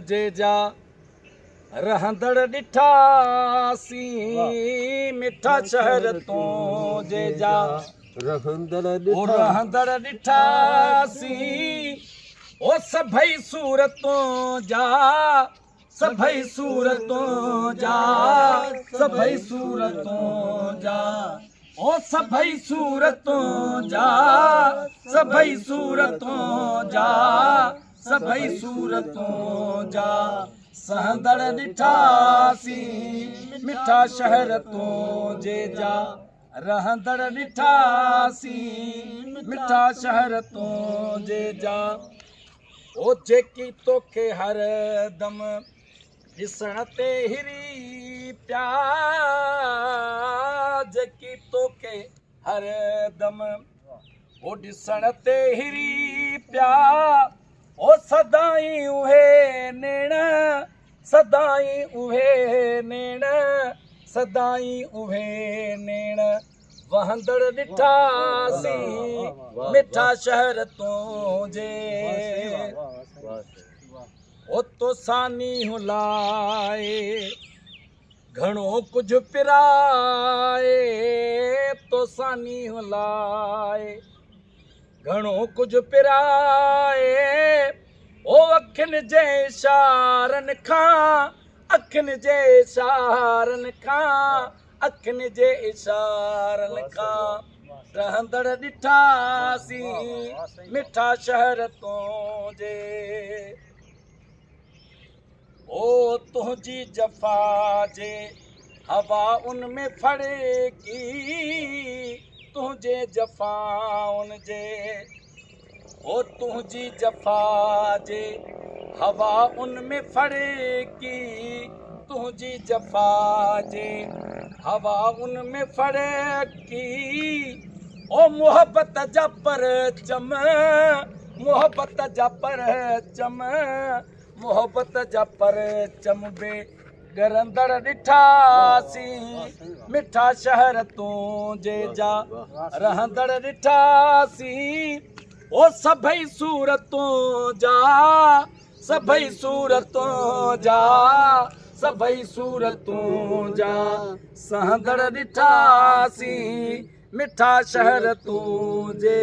जे जा रहंदड़ ॾिठासी मिठा शहर तो जे जा रहंदड़ ॾिठासी ओ सभई सूरतों जा सभई सूरतों जा सभई सूरतों जा ओ सभई सूरतों जा सभई सूरतों जा सभई सूरतों जा सहंदड़ ॾिठासी मिठा शहर तो जे जा रहंदड़ ॾिठासी मिठा शहर तो जे जा ओ जेकी तोखे हर दम ॾिसण ते हिरी प्या जेकी तोखे हर दम ओ ॾिसण ते हिरी प्या ओ सदाई उहे नेण सदाई उहे नेण सदाई उहे नेण वहंदड़ ॾिठासी मिठा शहर तो जे ओ तो सानी हुलाए घणो कुझु पिराए तो सानी हुलाए घणो कुझु पिराए ओ अखियुनि जे इशारनि खां अखियुनि जे इशारनि खां अखियुनि जे इशारनि खां रहंदड़ ॾिठासी मिठा शहर तो जे ओ तुंहिंजी जफ़ा जे हवा उनमें फड़की तुंहिंजे जफ़ाउनि जे ओ तुंहिंजी जफ़ा जे हवा उनमें फड़की तुंहिंजी जफ़ा जे हवा उनमें फड़की ओ मोहब्बत जा परचम मोहब्बत जा परचम मोहब्बत जा परचम बे गरंदड़ ॾिठासी मिठा शहर तूं जे जा रहंदड़ ॾिठासी ओ सभई सूरतों जा सभई सूरतों जा सभई सूरतों जा सहंदड़ ॾिठासी मिठा शहर तूं जे